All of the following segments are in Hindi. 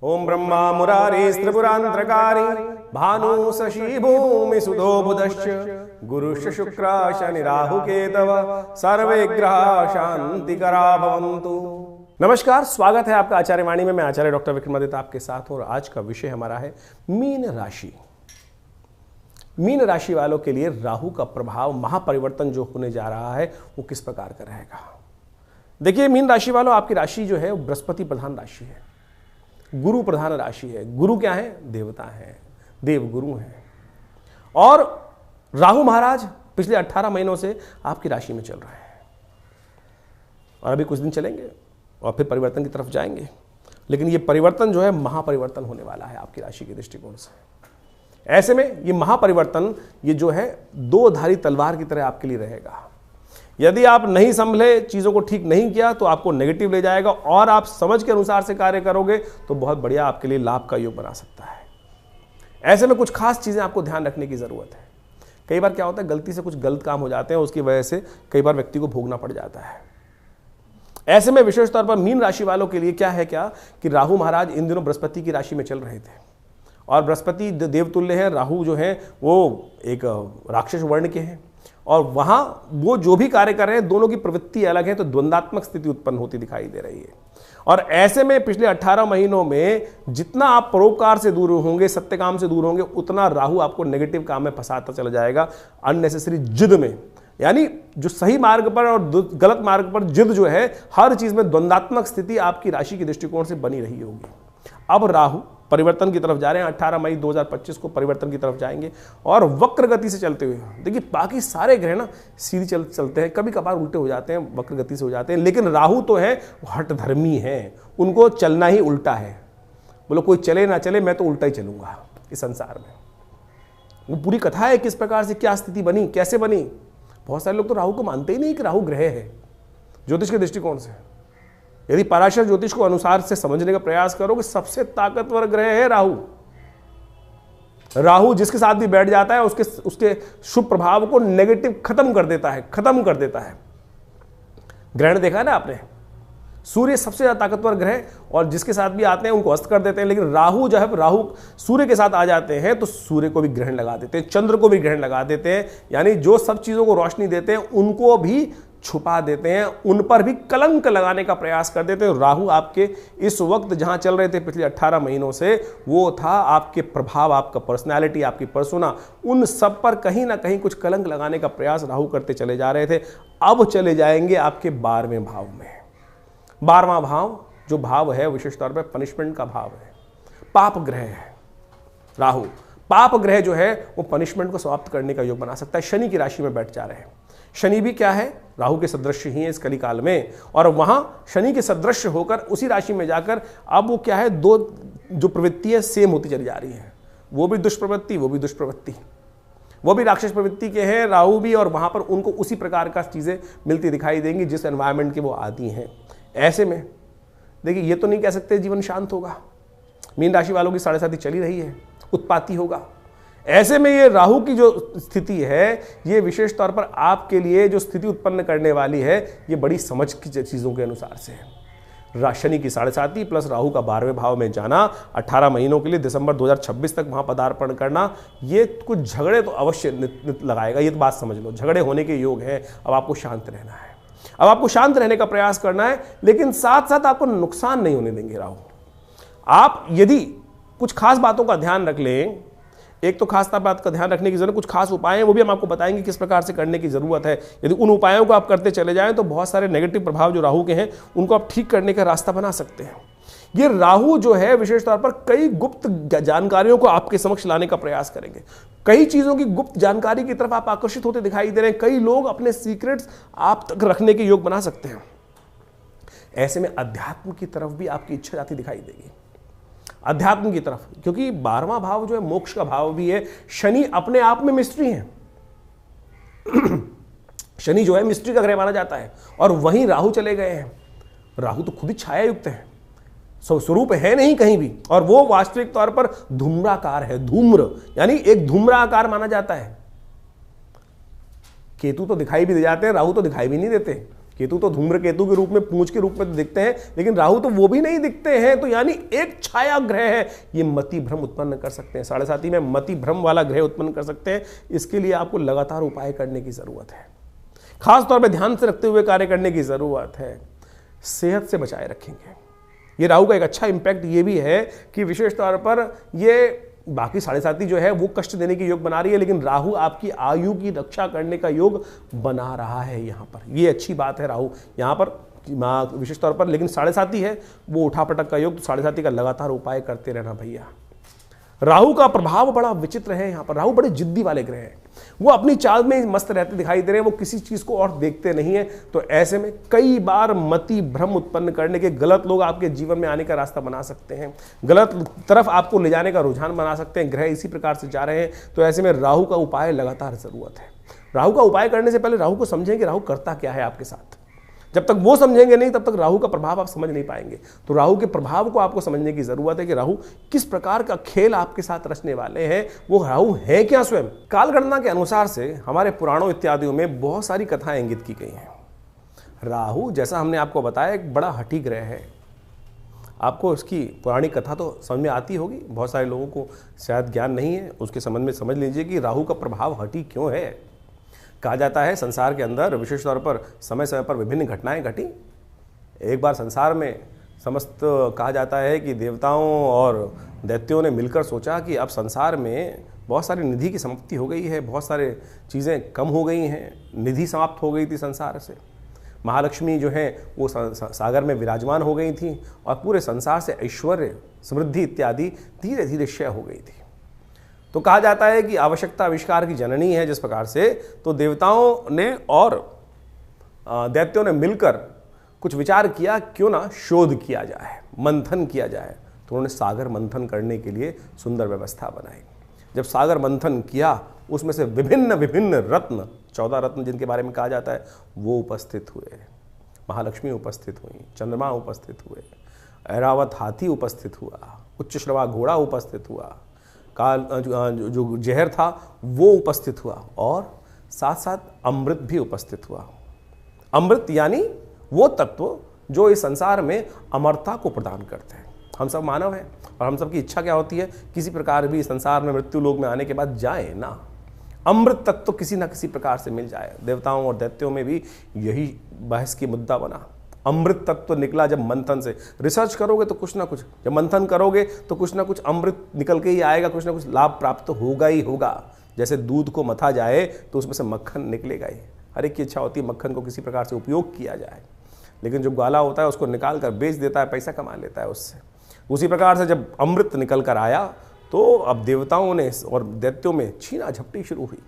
ओम ब्रह्मा मुरारी त्रिपुरांतरकारी भानु शशि भूमि सुधो बुधश्च गुरुश्च शुक्र शनि राहु केतव सर्वे ग्रह शांतिकरा भवन्तु। नमस्कार, स्वागत है आपका आचार्य वाणी में। मैं आचार्य डॉक्टर विक्रमादित्य आपके साथ हूं और आज का विषय हमारा है मीन राशि। मीन राशि वालों के लिए राहु का प्रभाव, महापरिवर्तन जो होने जा रहा है वो किस प्रकार का रहेगा। देखिए, मीन राशि वालों, आपकी राशि जो है वो बृहस्पति प्रधान राशि है, गुरु प्रधान राशि है। गुरु क्या है? देवता है, देव गुरु हैं। और राहु महाराज पिछले 18 महीनों से आपकी राशि में चल रहे हैं और अभी कुछ दिन चलेंगे और फिर परिवर्तन की तरफ जाएंगे। लेकिन ये परिवर्तन जो है महापरिवर्तन होने वाला है आपकी राशि के दृष्टिकोण से। ऐसे में ये महापरिवर्तन, ये जो है दो धारी तलवार की तरह आपके लिए रहेगा। यदि आप नहीं संभले, चीज़ों को ठीक नहीं किया, तो आपको नेगेटिव ले जाएगा, और आप समझ के अनुसार से कार्य करोगे तो बहुत बढ़िया आपके लिए लाभ का योग बना सकता है। ऐसे में कुछ खास चीज़ें आपको ध्यान रखने की ज़रूरत है। कई बार क्या होता है, गलती से कुछ गलत काम हो जाते हैं, उसकी वजह से कई बार व्यक्ति को भोगना पड़ जाता है। ऐसे में विशेष तौर पर मीन राशि वालों के लिए क्या है कि राहु महाराज इन दिनों बृहस्पति की राशि में चल रहे थे, और बृहस्पति देवतुल्य है, राहु जो है वो एक राक्षस वर्ण के हैं, और वहां वो जो भी कार्य कर रहे हैं दोनों की प्रवृत्ति अलग है, तो द्वंद्वात्मक स्थिति उत्पन्न होती दिखाई दे रही है। और ऐसे में पिछले 18 महीनों में जितना आप परोपकार से दूर होंगे, सत्य काम से दूर होंगे, उतना राहु आपको नेगेटिव काम में फंसाता चला जाएगा, अननेसेसरी जिद में। यानी जो सही मार्ग पर और गलत मार्ग पर जिद जो है, हर चीज में द्वंद्वात्मक स्थिति आपकी राशि के दृष्टिकोण से बनी रही होगी। अब राहु परिवर्तन की तरफ जा रहे हैं, 18 मई 2025 को परिवर्तन की तरफ जाएंगे और वक्र गति से चलते हुए। देखिए, बाकी सारे ग्रह ना सीधी चलते हैं, कभी कभार उल्टे हो जाते हैं, वक्र गति से हो जाते हैं, लेकिन राहु तो है हठधर्मी है, उनको चलना ही उल्टा है। बोलो कोई चले ना चले, मैं तो उल्टा ही चलूंगा इस संसार में। वो पूरी कथा है किस प्रकार से क्या स्थिति बनी, कैसे बनी। बहुत सारे लोग तो राहु को मानते ही नहीं कि राहु ग्रह है ज्योतिष के दृष्टिकोण से। यदि पराशर ज्योतिष को अनुसार से समझने का प्रयास करोगे, सबसे ताकतवर ग्रह है राहु। राहु जिसके साथ भी बैठ जाता है उसके शुभ प्रभाव को नेगेटिव खत्म कर देता है। ग्रहण देखा है ना आपने, सूर्य सबसे ज्यादा ताकतवर ग्रह, और जिसके साथ भी आते हैं उनको अस्त कर देते हैं। लेकिन राहु जब राहु सूर्य के साथ आ जाते हैं तो सूर्य को भी ग्रहण लगा देते हैं, चंद्र को भी ग्रहण लगा देते हैं। यानी जो सब चीजों को रोशनी देते हैं उनको भी छुपा देते हैं, उन पर भी कलंक लगाने का प्रयास कर देते हैं। राहु आपके इस वक्त जहां चल रहे थे पिछले 18 महीनों से, वो था आपके प्रभाव, आपका पर्सनालिटी, आपकी पर्सोना, उन सब पर कहीं ना कहीं कुछ कलंक लगाने का प्रयास राहु करते चले जा रहे थे। अब चले जाएंगे आपके 12वें भाव में। 12वां भाव जो भाव है विशेष तौर पर पनिशमेंट का भाव है, पाप ग्रह है राहु। पाप ग्रह जो है वो पनिशमेंट को समाप्त करने का योग बना सकता है। शनि की राशि में बैठ जा रहे हैं। शनि भी क्या है, राहु के सदृश ही है इस कली काल में, और वहां शनि के सदृश होकर उसी राशि में जाकर अब वो क्या है, दो जो प्रवृत्तियां सेम होती चली जा रही हैं। वो भी दुष्प्रवृत्ति, वो भी दुष्प्रवृत्ति, वो भी राक्षस प्रवृत्ति के हैं राहु भी, और वहां पर उनको उसी प्रकार का चीजें मिलती दिखाई देंगी जिस एनवायरमेंट के वो आती हैं। ऐसे में देखिए, ये तो नहीं कह सकते जीवन शांत होगा। मीन राशि वालों की 7.5 चली रही है, उत्पाती होगा। ऐसे में ये राहु की जो स्थिति है, ये विशेष तौर पर आपके लिए जो स्थिति उत्पन्न करने वाली है, ये बड़ी समझ की चीजों के अनुसार से है। शनि की 7.5 प्लस राहु का 12वें भाव में जाना, 18 महीनों के लिए दिसंबर 2026 तक वहां पदार्पण करना, ये कुछ झगड़े तो अवश्य लगाएगा। ये तो बात समझ लो, झगड़े होने के योग है। अब आपको शांत रहना है, अब आपको शांत रहने का प्रयास करना है, लेकिन साथ साथ आपको नुकसान नहीं होने देंगे राहु। आप यदि कुछ खास बातों का ध्यान रख लें, एक तो खास बात का ध्यान रखने की जरूरत, कुछ खास उपाय हैं, वो भी हम आपको बताएंगे किस प्रकार से करने की जरूरत है। यदि उन उपायों को आप करते चले जाएं तो बहुत सारे नेगेटिव प्रभाव जो राहु के हैं उनको आप ठीक करने का रास्ता बना सकते हैं। ये राहु जो है विशेष तौर पर कई गुप्त जानकारियों को आपके समक्ष लाने का प्रयास करेंगे। कई चीजों की गुप्त जानकारी की तरफ आप आकर्षित होते दिखाई दे रहे हैं। कई लोग अपने सीक्रेट्स आप तक रखने के योग बना सकते हैं। ऐसे में अध्यात्म की तरफ भी आपकी इच्छा जाती दिखाई देगी, अध्यात्म की तरफ, क्योंकि 12वां भाव जो है मोक्ष का भाव भी है। शनि अपने आप में मिस्ट्री है। शनि जो है मिस्ट्री का ग्रह माना जाता है, और वहीं राहु चले गए हैं। राहु तो खुद ही छाया युक्त है, स्वरूप है नहीं कहीं भी, और वो वास्तविक तौर पर धूम्राकार है। धूम्र यानी एक धूम्राकार माना जाता है। केतु तो दिखाई भी दे जाते हैं, राहु तो दिखाई भी नहीं देते। केतु तो धूम्रकेतु के रूप में, पूंछ के रूप में तो दिखते हैं, लेकिन राहु तो वो भी नहीं दिखते हैं। तो यानी एक छाया ग्रह है, ये मति भ्रम उत्पन्न कर सकते हैं। 7.5 में मति भ्रम वाला ग्रह उत्पन्न कर सकते हैं। इसके लिए आपको लगातार उपाय करने की जरूरत है, खास तौर पर ध्यान से रखते हुए कार्य करने की जरूरत है। सेहत से बचाए रखेंगे। ये राहु का एक अच्छा इंपैक्ट ये भी है कि विशेष तौर पर ये बाकी 7.5 जो है वो कष्ट देने की योग बना रही है, लेकिन राहु आपकी आयु की रक्षा करने का योग बना रहा है यहाँ पर। ये अच्छी बात है राहु यहाँ पर विशेष तौर पर, लेकिन 7.5 है वो उठापटक का योग, तो 7.5 का लगातार उपाय करते रहना भैया। राहु का प्रभाव बड़ा विचित्र है यहाँ पर। राहु बड़े जिद्दी वाले ग्रह हैं, वो अपनी चाल में मस्त रहते दिखाई दे रहे हैं, वो किसी चीज को और देखते नहीं है। तो ऐसे में कई बार मति भ्रम उत्पन्न करने के गलत लोग आपके जीवन में आने का रास्ता बना सकते हैं, गलत तरफ आपको ले जाने का रुझान बना सकते हैं। ग्रह इसी प्रकार से जा रहे हैं, तो ऐसे में राहु का उपाय लगातार जरूरत है। राहु का उपाय करने से पहले राहु को समझें कि राहु करता क्या है आपके साथ। जब तक वो समझेंगे नहीं, तब तक राहु का प्रभाव आप समझ नहीं पाएंगे। तो राहु के प्रभाव को आपको समझने की जरूरत है कि राहु किस प्रकार का खेल आपके साथ रचने वाले हैं। वो राहु है क्या स्वयं। कालगणना के अनुसार से हमारे पुराणों इत्यादियों में बहुत सारी कथाएं इंगित की गई हैं। राहु, जैसा हमने आपको बताया, एक बड़ा हठी ग्रह है। आपको इसकी पौराणिक कथा तो समझ में आती होगी, बहुत सारे लोगों को शायद ज्ञान नहीं है, उसके संबंध में समझ लीजिए कि राहु का प्रभाव हठी क्यों है। कहा जाता है संसार के अंदर विशेष तौर पर समय समय पर विभिन्न घटनाएं घटी। एक बार संसार में समस्त कहा जाता है कि देवताओं और दैत्यों ने मिलकर सोचा कि अब संसार में बहुत सारी निधि की समाप्ति हो गई है, बहुत सारे चीज़ें कम हो गई हैं, निधि समाप्त हो गई थी संसार से। महालक्ष्मी जो है वो सागर में विराजमान हो गई थी और पूरे संसार से ऐश्वर्य, समृद्धि इत्यादि धीरे धीरे क्षय हो गई थी। तो कहा जाता है कि आवश्यकता आविष्कार की जननी है। जिस प्रकार से तो देवताओं ने और दैत्यों ने मिलकर कुछ विचार किया, क्यों ना शोध किया जाए, मंथन किया जाए। तो उन्होंने सागर मंथन करने के लिए सुंदर व्यवस्था बनाई। जब सागर मंथन किया, उसमें से विभिन्न विभिन्न रत्न, 14 रत्न जिनके बारे में कहा जाता है, वो उपस्थित हुए। महालक्ष्मी उपस्थित हुई, चंद्रमा उपस्थित हुए, ऐरावत हाथी उपस्थित हुआ, उच्च श्रवा घोड़ा उपस्थित हुआ, काल जो जहर था वो उपस्थित हुआ, और साथ साथ अमृत भी उपस्थित हुआ। अमृत यानी वो तत्व जो इस संसार में अमरता को प्रदान करते हैं। हम सब मानव हैं और हम सब की इच्छा क्या होती है, किसी प्रकार भी संसार में मृत्यु लोक में आने के बाद जाए ना, अमृत तत्व किसी ना किसी प्रकार से मिल जाए। देवताओं और दैत्यों में भी यही बहस की मुद्दा बना। अमृत तत्व निकला जब मंथन से। रिसर्च करोगे तो कुछ ना कुछ, जब मंथन करोगे तो कुछ ना कुछ अमृत निकल के ही आएगा, कुछ ना कुछ लाभ प्राप्त होगा ही होगा। जैसे दूध को मथा जाए तो उसमें से मक्खन निकलेगा ही। हर एक की इच्छा होती है मक्खन को किसी प्रकार से उपयोग किया जाए, लेकिन जो ग्वाला होता है उसको निकाल कर बेच देता है, पैसा कमा लेता है उससे। उसी प्रकार से जब अमृत निकल कर आया तो अब देवताओं ने और दैत्यों में छीना झपटी शुरू हुई,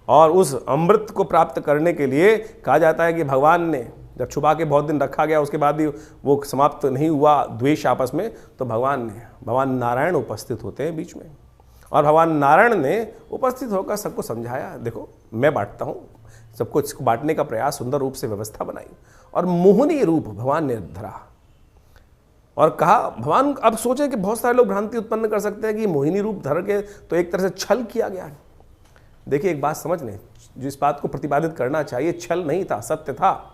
और उस अमृत को प्राप्त करने के लिए कहा जाता है कि भगवान ने जब छुपा के बहुत दिन रखा गया, उसके बाद भी वो समाप्त नहीं हुआ द्वेष आपस में, तो भगवान नारायण उपस्थित होते हैं बीच में, और भगवान नारायण ने उपस्थित होकर सबको समझाया, देखो मैं बांटता हूँ, सबको इसको बांटने का प्रयास, सुंदर रूप से व्यवस्था बनाई, और मोहिनी रूप भगवान ने धरा और कहा। भगवान अब सोचे कि बहुत सारे लोग भ्रांति उत्पन्न कर सकते हैं कि मोहिनी रूप धर के तो एक तरह से छल किया गया है। देखिए एक बात समझ लें, जो इस बात को प्रतिपादित करना चाहिए, छल नहीं था, सत्य था।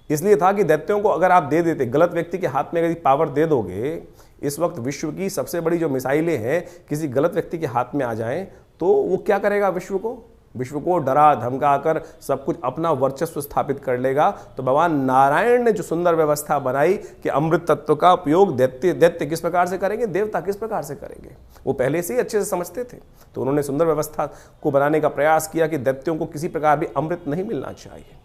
इसलिए था कि दैत्यों को अगर आप दे देते, गलत व्यक्ति के हाथ में अगर पावर दे दोगे, इस वक्त विश्व की सबसे बड़ी जो मिसाइलें हैं किसी गलत व्यक्ति के हाथ में आ जाएं, तो वो क्या करेगा, विश्व को डरा धमका कर सब कुछ अपना वर्चस्व स्थापित कर लेगा। तो भगवान नारायण ने जो सुंदर व्यवस्था बनाई कि अमृत तत्व का उपयोग दैत्य किस प्रकार से करेंगे, देवता किस प्रकार से करेंगे, वो पहले से ही अच्छे से समझते थे। तो उन्होंने सुंदर व्यवस्था को बनाने का प्रयास किया कि दैत्यों को किसी प्रकार भी अमृत नहीं मिलना चाहिए।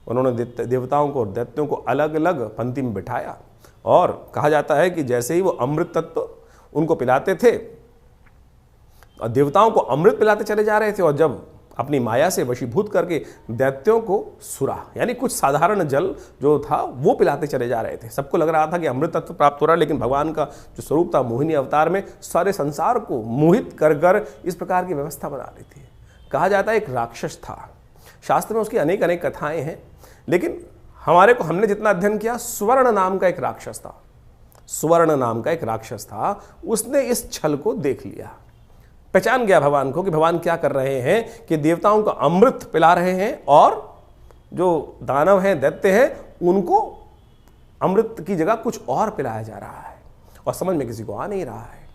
उन्होंने देवताओं को और दैत्यों को अलग अलग पंक्ति में बिठाया, और कहा जाता है कि जैसे ही वो अमृत तत्व उनको पिलाते थे, और देवताओं को अमृत पिलाते चले जा रहे थे, और जब अपनी माया से वशीभूत करके दैत्यों को सुरा यानी कुछ साधारण जल जो था वो पिलाते चले जा रहे थे। सबको लग रहा था कि अमृत तत्व प्राप्त हो रहा है, लेकिन भगवान का जो स्वरूप था मोहिनी अवतार में सारे संसार को मोहित कर कर इस प्रकार की व्यवस्था बना रही थी। कहा जाता है एक राक्षस था, शास्त्र में उसकी अनेक अनेक कथाएं हैं, लेकिन हमने जितना अध्ययन किया, स्वर्ण नाम का एक राक्षस था। स्वर्ण नाम का एक राक्षस था, उसने इस छल को देख लिया, पहचान गया भगवान को कि भगवान क्या कर रहे हैं कि देवताओं को अमृत पिला रहे हैं और जो दानव हैं, दैत्य हैं, उनको अमृत की जगह कुछ और पिलाया जा रहा है और समझ में किसी को आ नहीं रहा है।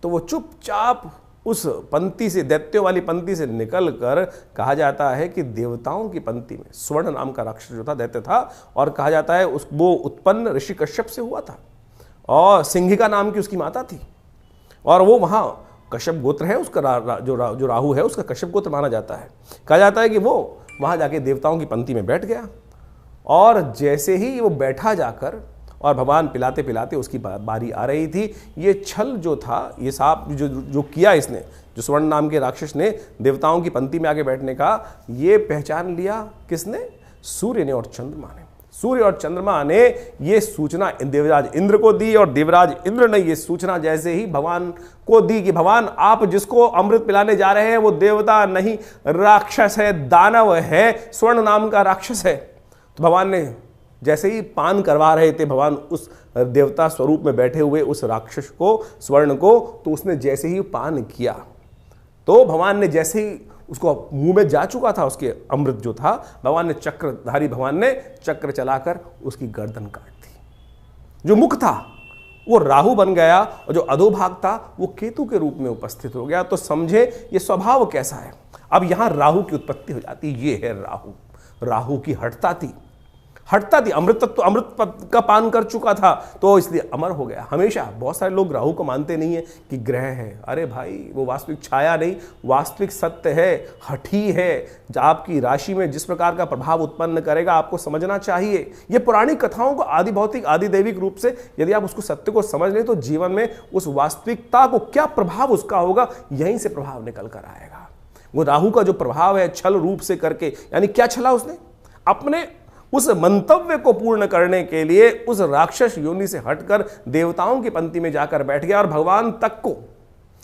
तो वो चुपचाप उस पंक्ति से, दैत्यों वाली पंक्ति से निकल कर, कहा जाता है कि देवताओं की पंक्ति में स्वर्ण नाम का राक्षस जो था, दैत्य था, और कहा जाता है वो उत्पन्न ऋषि कश्यप से हुआ था और सिंहिका नाम की उसकी माता थी, और वो वहाँ कश्यप गोत्र है उसका, जो राहु है उसका कश्यप गोत्र माना जाता है। कहा जाता है कि वो वहाँ जाके देवताओं की पंक्ति में बैठ गया, और जैसे ही वो बैठा जाकर और भगवान पिलाते पिलाते उसकी बारी आ रही थी, ये छल जो था, ये सांप जो किया इसने, जो स्वर्ण नाम के राक्षस ने देवताओं की पंक्ति में आके बैठने का, ये पहचान लिया किसने? सूर्य ने और चंद्रमा ने। सूर्य और चंद्रमा ने ये सूचना देवराज इंद्र को दी, और देवराज इंद्र ने ये सूचना जैसे ही भगवान को दी कि भगवान आप जिसको अमृत पिलाने जा रहे हैं वो देवता नहीं, राक्षस है, दानव है, स्वर्ण नाम का राक्षस है। तो भगवान ने जैसे ही पान करवा रहे थे भगवान उस देवता स्वरूप में बैठे हुए उस राक्षस को, स्वर्ण को, तो उसने जैसे ही पान किया तो भगवान ने जैसे ही उसको मुंह में जा चुका था उसके अमृत जो था, भगवान ने चक्रधारी भगवान ने चक्र चलाकर उसकी गर्दन काट दी। जो मुख था वो राहु बन गया और जो अधोभाग था वो केतु के रूप में उपस्थित हो गया। तो समझे ये स्वभाव कैसा है। अब यहां राहु की उत्पत्ति हो जाती, ये है राहु। राहु की हठता थी, अमृत तत्व, अमृत का पान कर चुका था तो इसलिए अमर हो गया। हमेशा बहुत सारे लोग राहु को मानते नहीं है कि ग्रह है। अरे भाई, वो वास्तविक छाया नहीं, वास्तविक सत्य है, हठी है। आपकी राशि में जिस प्रकार का प्रभाव उत्पन्न करेगा आपको समझना चाहिए। ये पुरानी कथाओं को आदि भौतिक आदि दैविक रूप से यदि आप उसको सत्य को समझ लें तो जीवन में उस वास्तविकता को क्या प्रभाव उसका होगा, यहीं से प्रभाव निकल कर आएगा। वो राहु का जो प्रभाव है छल रूप से करके, यानी क्या छला उसने? अपने उस मंतव्य को पूर्ण करने के लिए उस राक्षस योनि से हटकर देवताओं की पंक्ति में जाकर बैठ गया और भगवान तक को,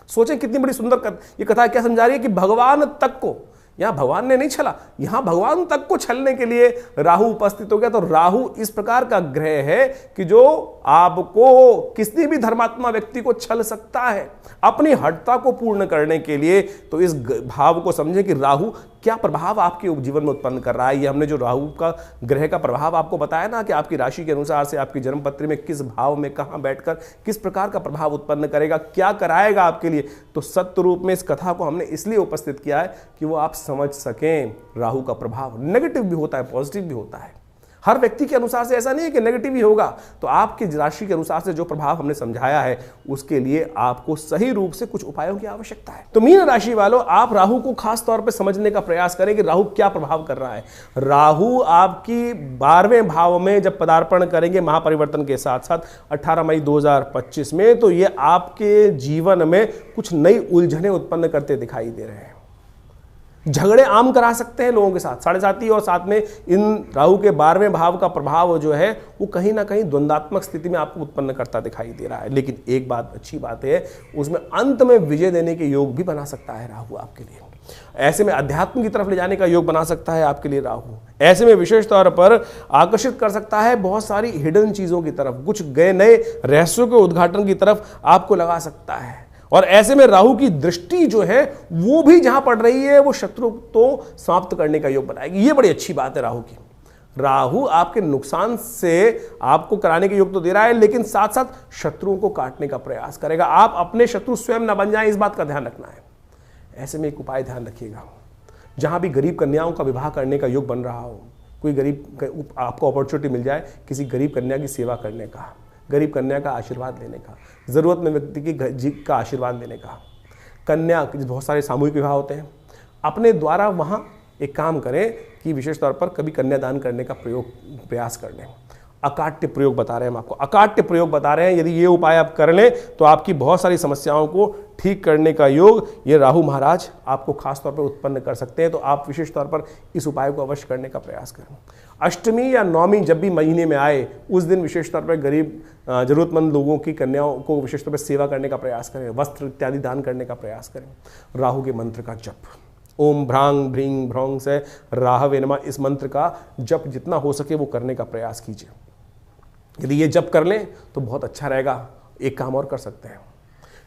सोचें कितनी बड़ी सुंदर ये कथा क्या समझा रही है कि भगवान तक को, यहां भगवान ने नहीं छला, यहां भगवान तक को छलने के लिए राहु उपस्थित हो गया। तो राहु इस प्रकार का ग्रह है कि जो आपको, किसी भी धर्मात्मा व्यक्ति को छल सकता है अपनी हठता को पूर्ण करने के लिए। तो इस भाव को समझें कि राहु क्या प्रभाव आपके जीवन में उत्पन्न कर रहा है। ये हमने जो राहु का ग्रह का प्रभाव आपको बताया ना कि आपकी राशि के अनुसार से आपकी जन्मपत्री में किस भाव में कहां बैठकर किस प्रकार का प्रभाव उत्पन्न करेगा, क्या कराएगा आपके लिए। तो सत्य रूप में इस कथा को हमने इसलिए उपस्थित किया है कि वो आप समझ सकें। राहु का प्रभाव नेगेटिव भी होता है, पॉजिटिव भी होता है। हर व्यक्ति के अनुसार से ऐसा नहीं है कि नेगेटिव ही होगा। तो आपकी राशि के अनुसार से जो प्रभाव हमने समझाया है उसके लिए आपको सही रूप से कुछ उपायों की आवश्यकता है। तो मीन राशि वालों, आप राहु को खास तौर पे समझने का प्रयास करें कि राहु क्या प्रभाव कर रहा है। राहु आपकी 12वें भाव में जब पदार्पण करेंगे महापरिवर्तन के साथ साथ 18 मई 2025 में, तो ये आपके जीवन में कुछ नई उलझनें उत्पन्न करते दिखाई दे रहे हैं। झगड़े आम करा सकते हैं लोगों के साथ, साढ़े साथी, और साथ में इन राहु के 12वें भाव का प्रभाव जो है वो कहीं ना कहीं द्वंद्वात्मक स्थिति में आपको उत्पन्न करता दिखाई दे रहा है। लेकिन एक बात अच्छी बात है, उसमें अंत में विजय देने के योग भी बना सकता है राहु आपके लिए। ऐसे में अध्यात्म की तरफ ले जाने का योग बना सकता है आपके लिए राहु। ऐसे में विशेष तौर पर आकर्षित कर सकता है बहुत सारी हिडन चीजों की तरफ, कुछ गए नए रहस्यों के उद्घाटन की तरफ आपको लगा सकता है। और ऐसे में राहु की दृष्टि जो है वो भी जहां पड़ रही है वो शत्रु तो समाप्त करने का योग बनाएगी। ये बड़ी अच्छी बात है राहु की। राहु आपके नुकसान से आपको कराने के योग तो दे रहा है, लेकिन साथ साथ शत्रुओं को काटने का प्रयास करेगा। आप अपने शत्रु स्वयं ना बन जाएं, इस बात का ध्यान रखना है। ऐसे में एक उपाय ध्यान रखिएगा, जहां भी गरीब कन्याओं का विवाह करने का योग बन रहा हो, कोई गरीब आपको अपॉर्चुनिटी मिल जाए किसी गरीब कन्या की सेवा करने का, गरीब कन्या का आशीर्वाद लेने का, जरूरतमंद व्यक्ति का आशीर्वाद लेने का। कन्या, बहुत सारे सामूहिक विवाह होते हैं, अपने द्वारा वहां एक काम करें कि विशेष तौर पर कभी कन्यादान करने का प्रयास कर लें। अकाट्य प्रयोग बता रहे हैं हम आपको, अकाट्य प्रयोग बता रहे हैं। यदि ये उपाय आप कर लें तो आपकी बहुत सारी समस्याओं को ठीक करने का योग ये राहु महाराज आपको खास तौर पर उत्पन्न कर सकते हैं। तो आप विशेष तौर पर इस उपाय को अवश्य करने का प्रयास करें। अष्टमी या नवमी जब भी महीने में आए उस दिन विशेष तौर पर गरीब जरूरतमंद लोगों की कन्याओं को विशेष तौर पर सेवा करने का प्रयास करें, वस्त्र इत्यादि दान करने का प्रयास करें। राहु के मंत्र का जप, ओम भ्रांग भ्रींग भ्रौंग से राहवे नमः, इस मंत्र का जप जितना हो सके वो करने का प्रयास कीजिए। यदि ये जप कर लें तो बहुत अच्छा रहेगा। एक काम और कर सकते हैं,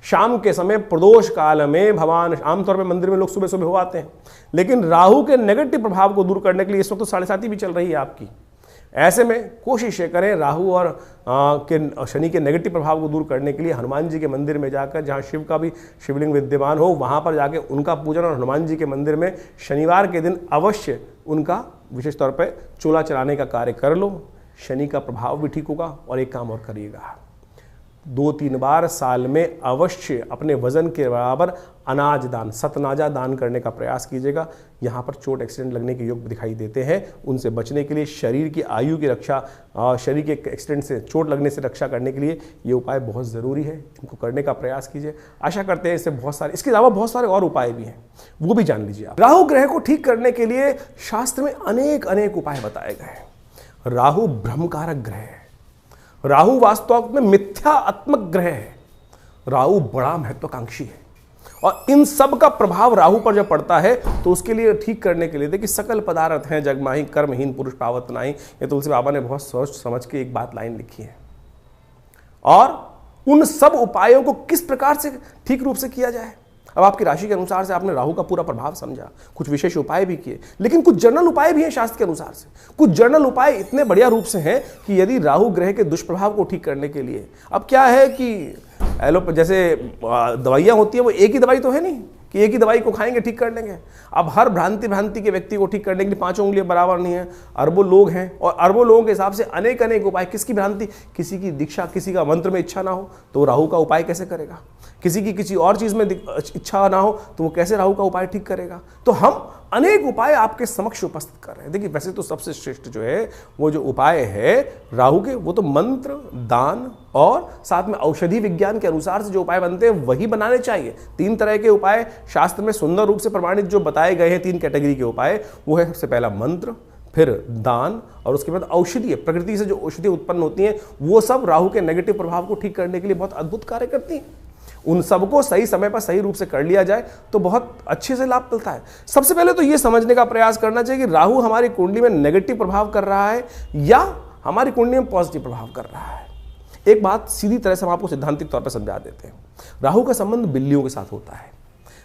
शाम के समय प्रदोष काल में भगवान आमतौर पर मंदिर में लोग सुबह सुबह हो आते हैं, लेकिन राहु के नेगेटिव प्रभाव को दूर करने के लिए इस वक्त तो 7:30 भी चल रही है आपकी। ऐसे में कोशिश ये करें राहु और शनि के नेगेटिव प्रभाव को दूर करने के लिए हनुमान जी के मंदिर में जाकर, जहाँ शिव का भी शिवलिंग विद्यमान हो, वहाँ पर जाके उनका पूजन, और हनुमान जी के मंदिर में शनिवार के दिन अवश्य उनका विशेष तौर पर चूल्हा चलाने का कार्य कर लो। शनि का प्रभाव भी ठीक होगा। और एक काम और करिएगा, 2-3 बार साल में अवश्य अपने वजन के बराबर अनाज दान, सतनाजा दान करने का प्रयास कीजिएगा। यहाँ पर चोट एक्सीडेंट लगने के योग दिखाई देते हैं, उनसे बचने के लिए, शरीर की आयु की रक्षा, शरीर के एक्सीडेंट से, चोट लगने से रक्षा करने के लिए ये उपाय बहुत ज़रूरी है। इनको करने का प्रयास कीजिए। आशा करते हैं इससे बहुत सारे, इसके अलावा बहुत सारे और उपाय भी हैं, वो भी जान लीजिए आप। राहु ग्रह को ठीक करने के लिए शास्त्र में अनेक उपाय बताए गए हैं। राहु ब्रह्मकारक ग्रह है। राहु वास्तव में मिथ्यात्मक ग्रह है। राहु बड़ा महत्वाकांक्षी है, और इन सब का प्रभाव राहु पर जब पड़ता है तो उसके लिए ठीक करने के लिए देखिए, सकल पदार्थ हैं जगमाही, कर्महीन पुरुष पावत नाहीं, ये तुलसी बाबा ने बहुत सोच समझ के एक बात लाइन लिखी है। और उन सब उपायों को किस प्रकार से ठीक रूप से किया जाए, अब आपकी राशि के अनुसार से आपने राहु का पूरा प्रभाव समझा, कुछ विशेष उपाय भी किए, लेकिन कुछ जनरल उपाय भी हैं शास्त्र के अनुसार से। कुछ जनरल उपाय इतने बढ़िया रूप से हैं कि यदि राहु ग्रह के दुष्प्रभाव को ठीक करने के लिए, अब क्या है कि जैसे दवाइयाँ होती हैं, वो एक ही दवाई तो है नहीं कि एक ही दवाई को खाएंगे ठीक कर लेंगे। अब हर भ्रांति के व्यक्ति को ठीक करने के लिए 5 उंगलियां बराबर नहीं है, अरबों लोग हैं, और अरबों लोगों के हिसाब से अनेक उपाय। किसकी भ्रांति, किसी की दीक्षा, किसी का मंत्र में इच्छा ना हो तो राहु का उपाय कैसे करेगा, किसी की किसी और चीज में इच्छा ना हो तो वो कैसे राहु का उपाय ठीक करेगा। तो हम अनेक उपाय आपके समक्ष उपस्थित कर रहे हैं। देखिए, वैसे तो सबसे श्रेष्ठ जो है वो जो उपाय है राहु के, वो तो मंत्र, दान और साथ में औषधि विज्ञान के अनुसार से जो उपाय बनते हैं वही बनाने चाहिए। 3 तरह के उपाय शास्त्र में सुंदर रूप से प्रमाणित जो बताए गए हैं, 3 कैटेगरी के उपाय, वो है सबसे पहला मंत्र, फिर दान, और उसके बाद औषधि, प्रकृति से जो औषधि उत्पन्न होती हैं वो सब राहु के नेगेटिव प्रभाव को ठीक करने के लिए बहुत अद्भुत कार्य करती हैं। उन सबको सही समय पर सही रूप से कर लिया जाए तो बहुत अच्छे से लाभ मिलता है। सबसे पहले तो ये समझने का प्रयास करना चाहिए कि राहु हमारी कुंडली में नेगेटिव प्रभाव कर रहा है या हमारी कुंडली में पॉजिटिव प्रभाव कर रहा है। एक बात सीधी तरह से हम आपको सिद्धांतिक तौर पर समझा देते हैं। राहु का संबंध बिल्लियों के साथ होता है।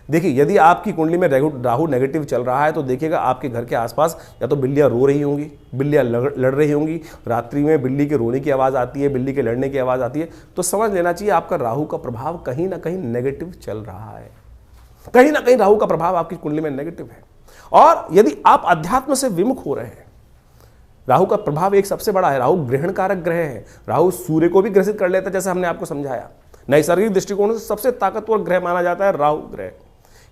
देखिए, यदि आपकी कुंडली में राहु नेगेटिव चल रहा है तो देखिएगा आपके घर के आसपास या तो बिल्लियां रो रही होंगी, बिल्लियां लड़ रही होंगी, रात्रि में बिल्ली के रोने की आवाज़ आती है, बिल्ली के लड़ने की आवाज़ आती है, तो समझ लेना चाहिए आपका राहु का प्रभाव कहीं ना कहीं नेगेटिव चल रहा है। कहीं ना कहीं राहु का प्रभाव आपकी कुंडली में नेगेटिव है। और यदि आप अध्यात्म से विमुख हो रहे हैं, राहु का प्रभाव एक सबसे बड़ा है, राहु ग्रहण कारक ग्रह है। राहु सूर्य को भी ग्रसित कर लेता है, जैसे हमने आपको समझाया। नैसर्गिक दृष्टिकोण से सबसे ताकतवर ग्रह माना जाता है राहु ग्रह।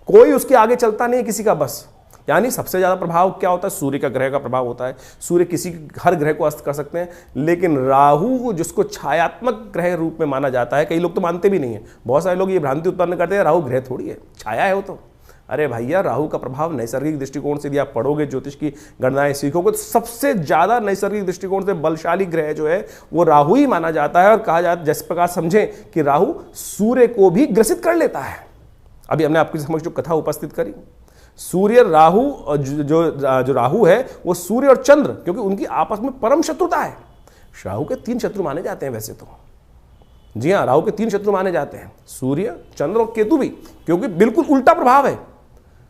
कोई उसके आगे चलता नहीं है किसी का बस। यानी सबसे ज्यादा प्रभाव क्या होता है, सूर्य का ग्रह का प्रभाव होता है। सूर्य किसी हर ग्रह को अस्त कर सकते हैं, लेकिन राहु जिसको छायात्मक ग्रह रूप में माना जाता है, कई लोग तो मानते भी नहीं है। बहुत सारे लोग ये भ्रांति उत्पन्न करते हैं राहु ग्रह थोड़ी है, छाया है वो तो। अरे भैया, राहु का प्रभाव नैसर्गिक दृष्टिकोण से यदि आप पढ़ोगे, ज्योतिष की गणनाएं सीखोगे, तो सबसे ज्यादा नैसर्गिक दृष्टिकोण से बलशाली ग्रह जो है वो राहु ही माना जाता है। और कहा जाता है, जिस प्रकार समझें कि राहु सूर्य को भी ग्रसित कर लेता है। अभी हमने आपके समक्ष जो कथा उपस्थित करी, सूर्य राहु, जो राहु है वो सूर्य और चंद्र, क्योंकि उनकी आपस में परम शत्रुता है। राहु के 3 शत्रु माने जाते हैं वैसे तो। जी हाँ, राहु के 3 शत्रु माने जाते हैं, सूर्य, चंद्र और केतु भी, क्योंकि बिल्कुल उल्टा प्रभाव है।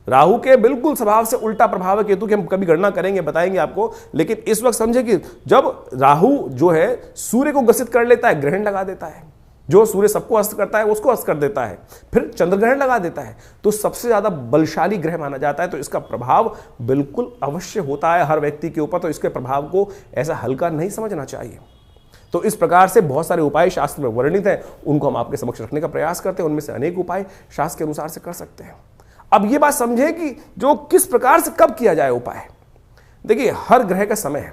राहु के बिल्कुल स्वभाव से उल्टा प्रभाव है केतु की। हम कभी गणना करेंगे, बताएंगे आपको। लेकिन इस वक्त समझे कि जब राहु जो है सूर्य को ग्रसित कर लेता है, ग्रहण लगा देता है। जो सूर्य सबको अस्त करता है उसको अस्त कर देता है, फिर चंद्र ग्रहण लगा देता है, तो सबसे ज्यादा बलशाली ग्रह माना जाता है। तो इसका प्रभाव बिल्कुल अवश्य होता है हर व्यक्ति के ऊपर। तो इसके प्रभाव को ऐसा हल्का नहीं समझना चाहिए। तो इस प्रकार से बहुत सारे उपाय शास्त्र में वर्णित हैं, उनको हम आपके समक्ष रखने का प्रयास करते हैं। उनमें से अनेक उपाय शास्त्र के अनुसार से कर सकते हैं। अब ये बात समझे कि जो किस प्रकार से कब किया जाए उपाय। देखिए, हर ग्रह का समय है,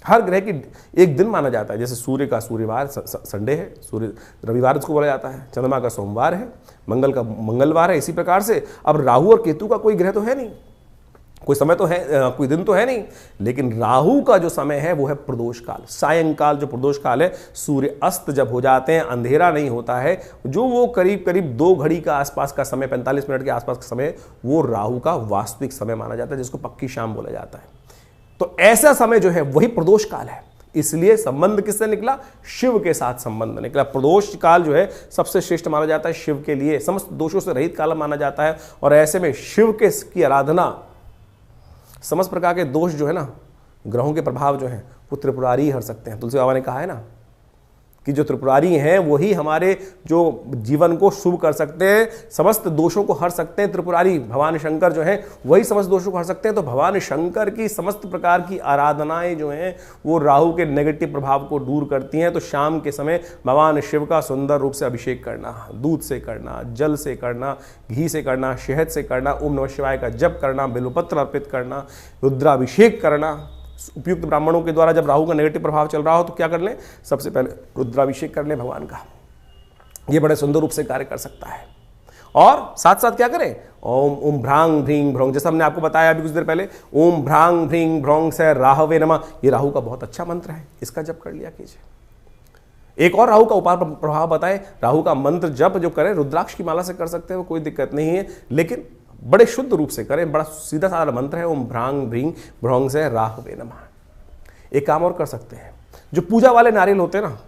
हर ग्रह की एक दिन माना जाता है। जैसे सूर्य का सूर्यवार संडे है, सूर्य रविवार उसको बोला जाता है, चंद्रमा का सोमवार है, मंगल का मंगलवार है। इसी प्रकार से अब राहु और केतु का कोई ग्रह तो है नहीं, कोई समय तो है, कोई दिन तो है नहीं। लेकिन राहु का जो समय है वो है प्रदोष काल, सायंकाल जो प्रदोष काल है। सूर्य अस्त जब हो जाते हैं, अंधेरा नहीं होता है, जो वो करीब 2 घड़ी का आसपास का समय, 45 मिनट के आसपास का समय, वो राहु का वास्तविक समय माना जाता है, जिसको पक्की शाम बोला जाता है। तो ऐसा समय जो है वही प्रदोष काल है। इसलिए संबंध किससे निकला? शिव के साथ संबंध निकला। प्रदोष काल जो है सबसे श्रेष्ठ माना जाता है शिव के लिए, समस्त दोषों से रहित काल माना जाता है। और ऐसे में शिव के की आराधना, समस्त प्रकार के दोष जो है ना, ग्रहों के प्रभाव जो है वो त्रिपुरारी हर सकते हैं। तुलसी बाबा ने कहा है ना कि जो त्रिपुरारी हैं वही हमारे जो जीवन को शुभ कर सकते हैं, समस्त दोषों को हर सकते हैं। त्रिपुरारी भगवान शंकर जो हैं वही समस्त दोषों को हर सकते हैं। तो भगवान शंकर की समस्त प्रकार की आराधनाएं जो हैं वो राहु के नेगेटिव प्रभाव को दूर करती हैं। तो शाम के समय भगवान शिव का सुंदर रूप से अभिषेक करना, दूध से करना, जल से करना, घी से करना, शहद से करना, ओम नमः शिवाय का जप करना, बिल्वपत्र अर्पित करना, रुद्राभिषेक करना। उपयुक्त ब्राह्मणों के द्वारा जब राहु का नेगेटिव प्रभाव चल रहा हो तो क्या कर लें? सबसे पहले रुद्राभिषेक कर लें भगवान का। ये बड़े सुंदर रूप से कार्य कर सकता है। और साथ साथ क्या करें? ओम भ्रांग भ्रींग भ्रौंग, जैसा हमने आपको बताया अभी कुछ देर पहले, ओम भ्रांग भ्रींग भ्रौंग से राहवे नमः, ये राहु का बहुत अच्छा मंत्र है, इसका जप कर लिया कीजिए। एक और राहु का उपाय प्रभाव बताए, राहु का मंत्र जप जो करें रुद्राक्ष की माला से कर सकते हैं, वो कोई दिक्कत नहीं है, लेकिन बड़े शुद्ध रूप से करें। बड़ा सीधा साधा मंत्र है, ओम भ्रांग भ्रींग भ्रौंग से राहवे नमः। एक काम और कर सकते हैं, जो पूजा वाले नारियल होते हैं ना,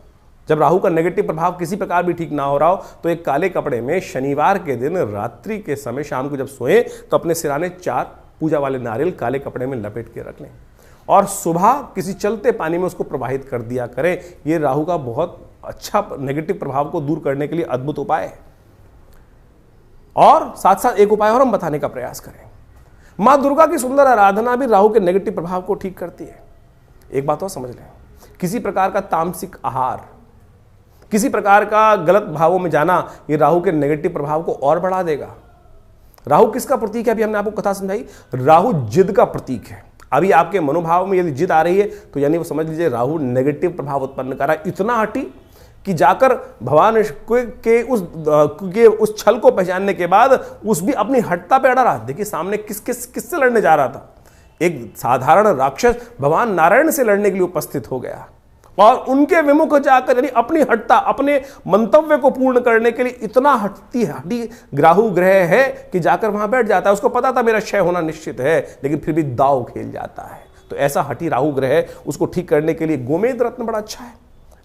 जब राहु का नेगेटिव प्रभाव किसी प्रकार भी ठीक ना हो रहा हो तो एक काले कपड़े में शनिवार के दिन रात्रि के समय शाम को जब सोएं तो अपने सिराने 4 पूजा वाले नारियल काले कपड़े में लपेट के रख लें और सुबह किसी चलते पानी में उसको प्रवाहित कर दिया करें। ये राहु का बहुत अच्छा नेगेटिव प्रभाव को दूर करने के लिए अद्भुत उपाय है। और साथ साथ एक उपाय और हम बताने का प्रयास करें, मां दुर्गा की सुंदर आराधना भी राहु के नेगेटिव प्रभाव को ठीक करती है। एक बात और समझ लें, किसी प्रकार का तामसिक आहार, किसी प्रकार का गलत भावों में जाना, ये राहु के नेगेटिव प्रभाव को और बढ़ा देगा। राहु किसका प्रतीक है? अभी हमने आपको कथा समझाई, राहु जिद का प्रतीक है। अभी आपके मनोभाव में यदि जिद आ रही है तो यानी वो समझ लीजिए राहु नेगेटिव प्रभाव उत्पन्न कर रहा है। इतना हटी कि जाकर भगवान के उस छल को पहचानने के बाद उस भी अपनी हटता पे अड़ा रहा। देखिए सामने किससे लड़ने जा रहा था? एक साधारण राक्षस भगवान नारायण से लड़ने के लिए उपस्थित हो गया और उनके विमुख जाकर यानी अपनी हटता, अपने मंतव्य को पूर्ण करने के लिए इतना हटी राहु ग्रह है कि जाकर वहां बैठ जाता है। उसको पता था मेरा क्षय होना निश्चित है, लेकिन फिर भी दाव खेल जाता है। तो ऐसा हटी राहु ग्रह है, उसको ठीक करने के लिए गोमेद रत्न बड़ा अच्छा है।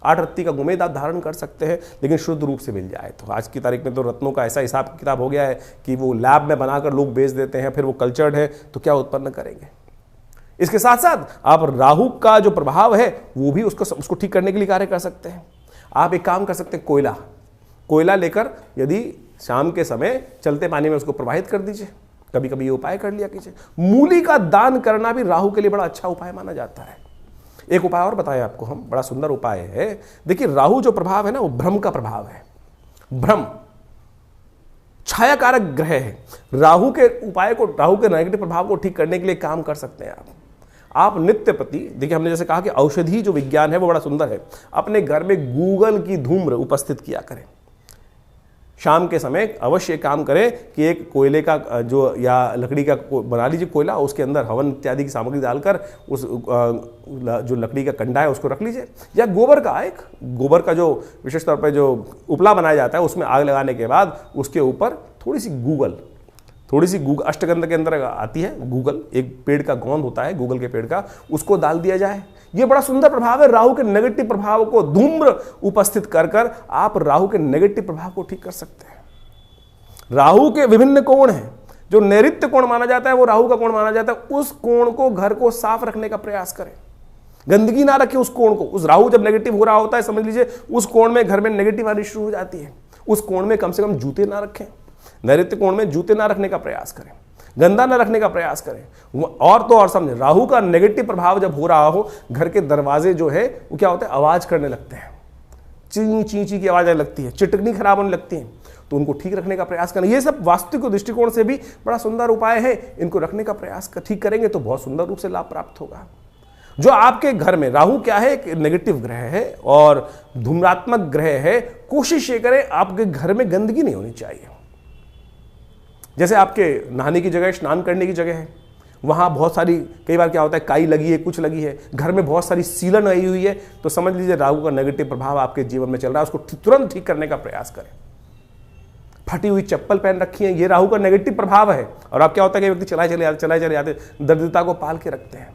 8 रत्ती का गोमेद आप धारण कर सकते हैं, लेकिन शुद्ध रूप से मिल जाए तो। आज की तारीख में तो रत्नों का ऐसा हिसाब किताब हो गया है कि वो लैब में बनाकर लोग बेच देते हैं, फिर वो कल्चर्ड है तो क्या उत्पन्न करेंगे। इसके साथ साथ आप राहु का जो प्रभाव है वो भी उसको ठीक करने के लिए कार्य कर सकते हैं। आप एक काम कर सकते हैं, कोयला लेकर यदि शाम के समय चलते पानी में उसको प्रवाहित कर दीजिए। कभी कभी ये उपाय कर लिया कीजिए। मूली का दान करना भी राहु के लिए बड़ा अच्छा उपाय माना जाता है। एक उपाय और बताया आपको हम, बड़ा सुंदर उपाय है। देखिए राहु जो प्रभाव है ना, वो भ्रम का प्रभाव है। भ्रम छाया कारक ग्रह है। राहु के उपाय को, राहु के नेगेटिव प्रभाव को ठीक करने के लिए काम कर सकते हैं आप नित्य प्रति। देखिए हमने जैसे कहा कि औषधि जो विज्ञान है वो बड़ा सुंदर है। अपने घर में गूगल की धूम्र उपस्थित किया करें। शाम के समय अवश्य काम करें कि एक कोयले का जो या लकड़ी का बना लीजिए कोयला, उसके अंदर हवन इत्यादि की सामग्री डालकर उस जो लकड़ी का कंडा है उसको रख लीजिए। या गोबर का जो विशेष तौर पर जो उपला बनाया जाता है उसमें आग लगाने के बाद उसके ऊपर थोड़ी सी गूगल अष्टगंध के अंदर आती है गूगल, एक पेड़ का गोंद होता है गूगल के पेड़ का, उसको डाल दिया जाए। ये बड़ा सुंदर प्रभाव है। राहु के नेगेटिव प्रभाव को धूम्र उपस्थित कर आप राहु के नेगेटिव प्रभाव को ठीक कर सकते हैं। राहु के विभिन्न कोण हैं। जो नैऋत्य कोण माना जाता है वो राहु का कोण माना जाता है। उस कोण को, घर को साफ रखने का प्रयास करें। गंदगी ना रखें उस कोण को। उस राहु जब नेगेटिव हो रहा होता है, समझ लीजिए उस कोण में घर में नेगेटिव आनी शुरू हो जाती है। उस कोण में कम से कम जूते ना रखें। नैऋत्य कोण में जूते ना रखने का प्रयास करें, गंदा न रखने का प्रयास करें। और तो और समझे, राहु का नेगेटिव प्रभाव जब हो रहा हो, घर के दरवाजे जो है वो क्या होता है, आवाज करने लगते हैं। ची ची ची की आवाज आने लगती है, चिटकनी खराब होने लगती है, तो उनको ठीक रखने का प्रयास करना। ये सब वास्तविक दृष्टिकोण से भी बड़ा सुंदर उपाय है। इनको रखने का प्रयास ठीक करेंगे तो बहुत सुंदर रूप से लाभ प्राप्त होगा। जो आपके घर में राहु क्या है, एक नेगेटिव ग्रह है और धूम्रात्मक ग्रह है। कोशिश ये करें आपके घर में गंदगी नहीं होनी चाहिए। जैसे आपके नहाने की जगह, स्नान करने की जगह है, वहाँ बहुत सारी, कई बार क्या होता है, काई लगी है, कुछ लगी है, घर में बहुत सारी सीलन आई हुई है, तो समझ लीजिए राहु का नेगेटिव प्रभाव आपके जीवन में चल रहा है। उसको तुरंत ठीक करने का प्रयास करें। फटी हुई चप्पल पहन रखी है, ये राहु का नेगेटिव प्रभाव है। और अब क्या होता है कि व्यक्ति चलाए चले जाते, दरिद्रता को पाल के रखते हैं।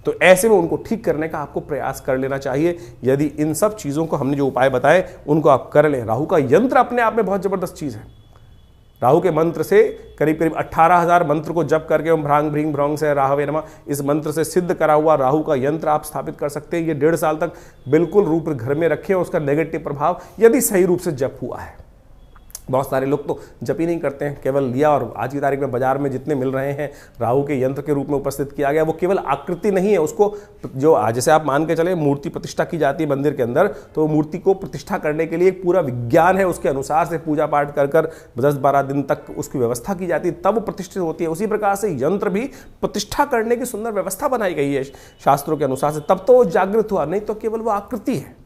तो ऐसे में उनको ठीक करने का आपको प्रयास कर लेना चाहिए। यदि इन सब चीज़ों को हमने जो उपाय बताए उनको आप कर लें। राहु का यंत्र अपने आप में बहुत ज़बरदस्त चीज़ है। राहु के मंत्र से करीब करीब 18,000 मंत्र को जप करके ओम भ्रांग भ्रीं भ्रौंग से राहवे नमः, इस मंत्र से सिद्ध करा हुआ राहु का यंत्र आप स्थापित कर सकते हैं। ये 1.5 साल तक बिल्कुल रूप घर में रखें। उसका नेगेटिव प्रभाव यदि सही रूप से जप हुआ है, बहुत सारे लोग तो जप ही नहीं करते हैं, केवल लिया और आज की तारीख में बाजार में जितने मिल रहे हैं राहु के यंत्र के रूप में उपस्थित किया गया, वो केवल आकृति नहीं है। उसको जो जैसे आप मान के चले मूर्ति प्रतिष्ठा की जाती है मंदिर के अंदर, तो मूर्ति को प्रतिष्ठा करने के लिए एक पूरा विज्ञान है, उसके अनुसार से पूजा पाठ कर 10-12 दिन तक उसकी व्यवस्था की जाती है, तब वो प्रतिष्ठित होती है। उसी प्रकार से यंत्र भी प्रतिष्ठा करने की सुंदर व्यवस्था बनाई गई है शास्त्रों के अनुसार से, तब तो वो जागृत हुआ, नहीं तो केवल वो आकृति है,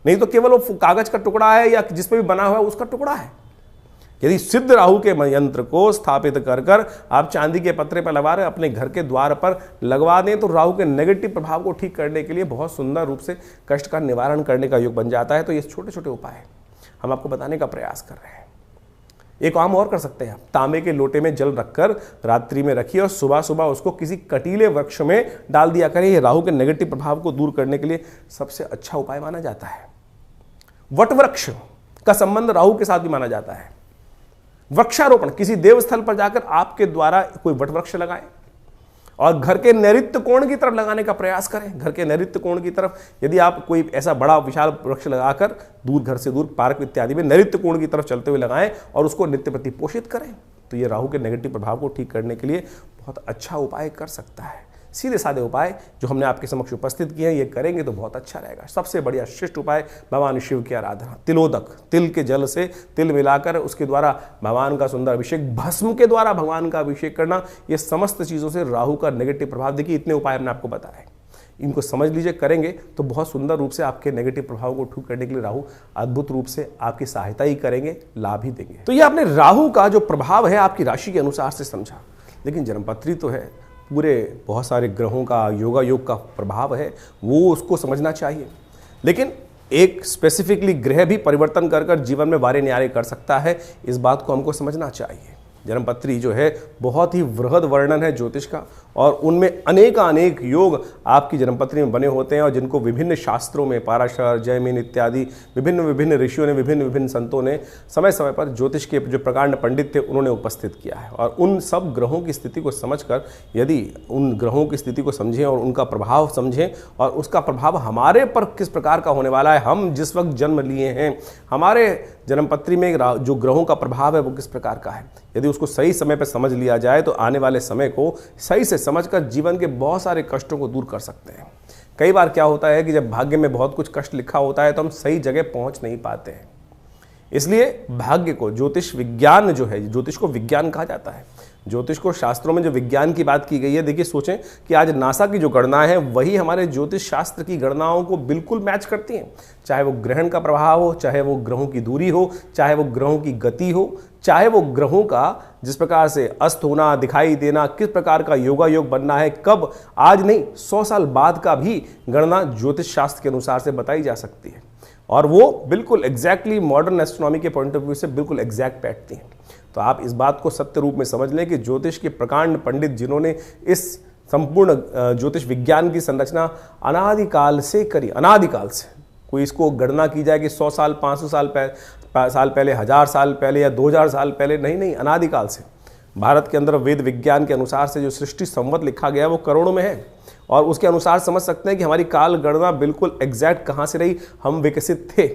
नहीं तो केवल वो कागज का टुकड़ा है या जिस पे भी बना हुआ है उसका टुकड़ा है। यदि सिद्ध राहु के यंत्र को स्थापित कर आप चांदी के पत्रे पर लगा रहे अपने घर के द्वार पर लगवा दें, तो राहु के नेगेटिव प्रभाव को ठीक करने के लिए बहुत सुंदर रूप से कष्ट का निवारण करने का योग बन जाता है। तो ये छोटे छोटे उपाय हम आपको बताने का प्रयास कर रहे हैं। एक काम और कर सकते हैं आप, तांबे के लोटे में जल रखकर रात्रि में रखिए और सुबह सुबह उसको किसी कटीले वृक्ष में डाल दिया करें। ये राहु के नेगेटिव प्रभाव को दूर करने के लिए सबसे अच्छा उपाय माना जाता है। वट वृक्ष का संबंध राहु के साथ भी माना जाता है। वृक्षारोपण, किसी देवस्थल पर जाकर आपके द्वारा कोई वट वृक्ष लगाएं और घर के नैऋत्य कोण की तरफ लगाने का प्रयास करें। घर के नैऋत्य कोण की तरफ यदि आप कोई ऐसा बड़ा विशाल वृक्ष लगाकर दूर, घर से दूर पार्क इत्यादि में नैऋत्य कोण की तरफ चलते हुए लगाएं और उसको नित्य प्रति पोषित करें, तो ये राहु के नेगेटिव प्रभाव को ठीक करने के लिए बहुत अच्छा उपाय कर सकता है। सीधे साधे उपाय जो हमने आपके समक्ष उपस्थित किए हैं, ये करेंगे तो बहुत अच्छा रहेगा। सबसे बढ़िया श्रेष्ठ उपाय भगवान शिव की आराधना, तिलोदक, तिल के जल से तिल मिलाकर उसके द्वारा भगवान का सुंदर अभिषेक, भस्म के द्वारा भगवान का अभिषेक करना, ये समस्त चीज़ों से राहु का नेगेटिव प्रभाव, देखिए इतने उपाय हमने आपको बताए, इनको समझ लीजिए, करेंगे तो बहुत सुंदर रूप से आपके नेगेटिव प्रभाव को ठीक करने के लिए राहु अद्भुत रूप से आपकी सहायता ही करेंगे, लाभ ही देंगे। तो ये आपने राहु का जो प्रभाव है आपकी राशि के अनुसार से समझा, लेकिन जन्मपत्री तो है, पूरे बहुत सारे ग्रहों का योगा योग का प्रभाव है, वो उसको समझना चाहिए। लेकिन एक स्पेसिफिकली ग्रह भी परिवर्तन कर जीवन में वारे न्यारे कर सकता है, इस बात को हमको समझना चाहिए। जन्मपत्री जो है बहुत ही वृहद वर्णन है ज्योतिष का, और उनमें अनेक योग आपकी जन्मपत्री में बने होते हैं, और जिनको विभिन्न शास्त्रों में पाराशर, जयमिन इत्यादि विभिन्न ऋषियों ने, विभिन्न संतों ने समय समय पर ज्योतिष के जो प्रकांड पंडित थे उन्होंने उपस्थित किया है। और उन सब ग्रहों की स्थिति को समझकर, यदि उन ग्रहों की स्थिति को समझें और उनका प्रभाव समझें और उसका प्रभाव हमारे पर किस प्रकार का होने वाला है, हम जिस वक्त जन्म लिए हैं, हमारे जन्मपत्री में जो ग्रहों का प्रभाव है वो किस प्रकार का है, यदि उसको सही समय पर समझ लिया जाए तो आने वाले समय को सही से समझकर जीवन के बहुत सारे कष्टों को दूर कर सकते हैं। कई बार क्या होता है कि जब भाग्य में बहुत कुछ कष्ट लिखा होता है तो हम सही जगह पहुंच नहीं पाते हैं। इसलिए भाग्य को, ज्योतिष विज्ञान जो है, ज्योतिष को विज्ञान कहा जाता है, ज्योतिष को शास्त्रों में जो विज्ञान की बात की गई है, देखिए सोचें कि आज नासा की जो गणना है वही हमारे ज्योतिष शास्त्र की गणनाओं को बिल्कुल मैच करती हैं। चाहे वो ग्रहण का प्रभाव हो, चाहे वो ग्रहों की दूरी हो, चाहे वो ग्रहों की गति हो, चाहे वो ग्रहों का जिस प्रकार से अस्त होना, दिखाई देना, किस प्रकार का योगा योग बनना है, कब, आज नहीं 100 साल बाद का भी गणना ज्योतिष शास्त्र के अनुसार से बताई जा सकती है, और वो बिल्कुल एग्जैक्टली मॉडर्न एस्ट्रोनॉमी के पॉइंट ऑफ व्यू से बिल्कुल एग्जैक्ट बैठती हैं। तो आप इस बात को सत्य रूप में समझ लें कि ज्योतिष के प्रकांड पंडित जिन्होंने इस संपूर्ण ज्योतिष विज्ञान की संरचना अनादिकाल से करी, अनादिकाल से, कोई इसको गणना की जाए कि 100 साल, 500 साल पहले, 1000 साल पहले या 2000 साल पहले, नहीं, अनादिकाल से भारत के अंदर वेद विज्ञान के अनुसार से जो सृष्टि संवत लिखा गया है वो करोड़ों में है, और उसके अनुसार समझ सकते हैं कि हमारी काल गणना बिल्कुल एग्जैक्ट कहाँ से रही। हम विकसित थे,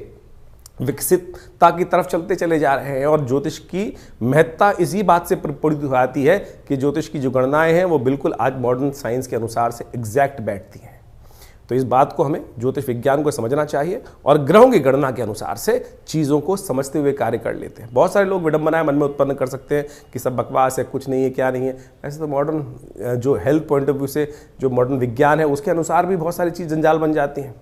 विकसितता की तरफ चलते चले जा रहे हैं, और ज्योतिष की महत्ता इसी बात से प्रपूरित हो जाती है कि ज्योतिष की जो गणनाएं हैं वो बिल्कुल आज मॉडर्न साइंस के अनुसार से एग्जैक्ट बैठती हैं। तो इस बात को हमें ज्योतिष विज्ञान को समझना चाहिए और ग्रहों की गणना के अनुसार से चीज़ों को समझते हुए कार्य कर लेते हैं। बहुत सारे लोग विडंबनाएं मन में उत्पन्न कर सकते हैं कि सब बकवास है, कुछ नहीं है, क्या नहीं है। ऐसे तो मॉडर्न जो हेल्थ पॉइंट ऑफ व्यू से जो मॉडर्न विज्ञान है उसके अनुसार भी बहुत सारी चीज़ जंजाल बन जाती हैं,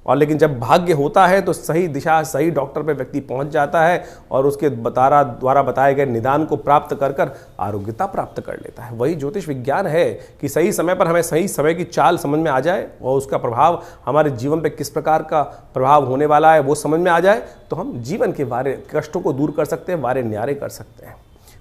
और लेकिन जब भाग्य होता है तो सही दिशा, सही डॉक्टर पे व्यक्ति पहुंच जाता है और उसके द्वारा बताए गए निदान को प्राप्त कर आरोग्यता प्राप्त कर लेता है। वही ज्योतिष विज्ञान है कि सही समय पर हमें सही समय की चाल समझ में आ जाए और उसका प्रभाव हमारे जीवन पे किस प्रकार का प्रभाव होने वाला है वो समझ में आ जाए, तो हम जीवन के वारे कष्टों को दूर कर सकते हैं, वारे न्यारे कर सकते हैं।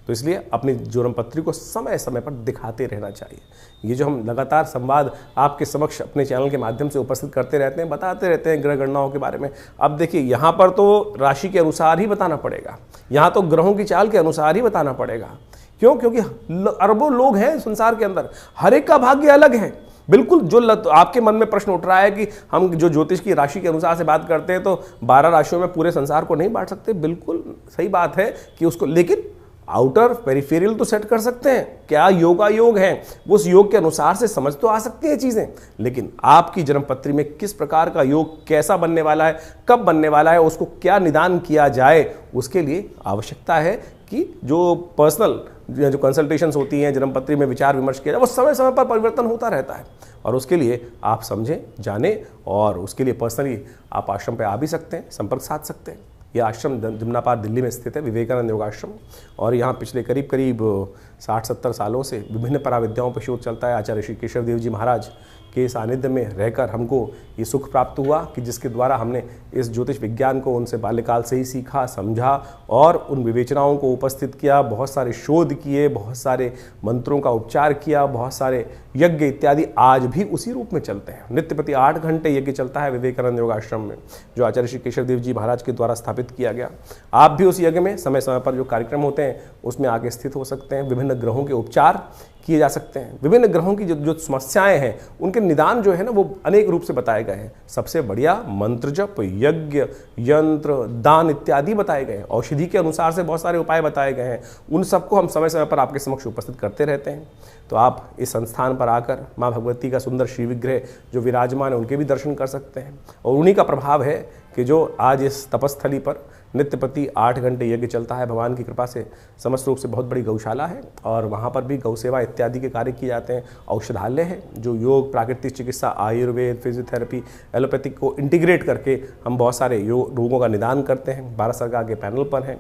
तो इसलिए अपनी ज्वरम पत्री को समय समय पर दिखाते रहना चाहिए। ये जो हम लगातार संवाद आपके समक्ष अपने चैनल के माध्यम से उपस्थित करते रहते हैं, बताते रहते हैं ग्रह गणनाओं के बारे में। अब देखिए यहाँ पर तो राशि के अनुसार ही बताना पड़ेगा, यहाँ तो ग्रहों की चाल के अनुसार ही बताना पड़ेगा। क्यों? क्योंकि अरबों लोग हैं संसार के अंदर, हर एक का भाग्य अलग है। बिल्कुल जो आपके मन में प्रश्न उठ रहा है कि हम जो ज्योतिष की राशि के अनुसार से बात करते हैं तो 12 राशियों में पूरे संसार को नहीं बांट सकते, बिल्कुल सही बात है कि उसको, लेकिन आउटर पेरिफेरियल तो सेट कर सकते हैं। क्या योग है, वो उस योग के अनुसार से समझ तो आ सकती है चीजें, लेकिन आपकी जन्मपत्री में किस प्रकार का योग कैसा बनने वाला है, कब बनने वाला है, उसको क्या निदान किया जाए, उसके लिए आवश्यकता है कि जो पर्सनल जो कंसल्टेशंस होती हैं, जन्मपत्री में विचार विमर्श किया जाए, वो समय समय पर परिवर्तन होता रहता है। और उसके लिए आप समझें, जानें, और उसके लिए पर्सनली आप आश्रम पे आ भी सकते हैं, संपर्क साध सकते हैं। यह आश्रम जमुनापार दिल्ली में स्थित है, विवेकानंद योगाश्रम, और यहाँ पिछले करीब 60-70 सालों से विभिन्न पराविद्याओं पर शोध चलता है। आचार्य श्री केशव देव जी महाराज के सानिध्य में रहकर हमको ये सुख प्राप्त हुआ कि जिसके द्वारा हमने इस ज्योतिष विज्ञान को उनसे बाल्यकाल से ही सीखा, समझा और उन विवेचनाओं को उपस्थित किया, बहुत सारे शोध किए, बहुत सारे मंत्रों का उपचार किया, बहुत सारे यज्ञ इत्यादि आज भी उसी रूप में चलते हैं। नित्य प्रति 8 घंटे यज्ञ चलता है विवेकानंद योगाश्रम में, जो आचार्य श्री केशव देव जी महाराज के द्वारा स्थापित किया गया। आप भी उस यज्ञ में समय समय पर जो कार्यक्रम होते हैं उसमें आगे स्थित हो सकते हैं। विभिन्न ग्रहों के उपचार किए जा सकते हैं, विभिन्न ग्रहों की जो समस्याएं हैं उनके निदान जो है ना वो अनेक रूप से बताए गए हैं। सबसे बढ़िया मंत्र जप, यज्ञ, यंत्र, दान इत्यादि बताए गए हैं। औषधि के अनुसार से बहुत सारे उपाय बताए गए हैं, उन सबको हम समय समय पर आपके समक्ष उपस्थित करते रहते हैं। तो आप इस संस्थान पर आकर माँ भगवती का सुंदर श्री विग्रह जो विराजमान है उनके भी दर्शन कर सकते हैं। और उन्हीं का प्रभाव है कि जो आज इस तपस्थली पर नित्य प्रति 8 घंटे यज्ञ चलता है, भगवान की कृपा से समस्त रूप से बहुत बड़ी गौशाला है और वहाँ पर भी गौ सेवा इत्यादि के कार्य किए जाते हैं। औषधालय है जो योग, प्राकृतिक चिकित्सा, आयुर्वेद, फिजियोथेरेपी, एलोपैथिक को इंटीग्रेट करके हम बहुत सारे रोगों का निदान करते हैं। भारत सरकार के पैनल पर हैं,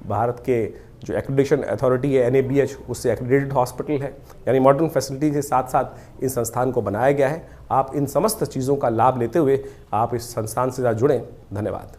भारत के जो एक्रेडिटेशन अथॉरिटी है NABH, उससे एक्रेडिटेड हॉस्पिटल है, यानी मॉडर्न फैसिलिटी के साथ साथ इस संस्थान को बनाया गया है। आप इन समस्त चीज़ों का लाभ लेते हुए आप इस संस्थान से जुड़ें। धन्यवाद।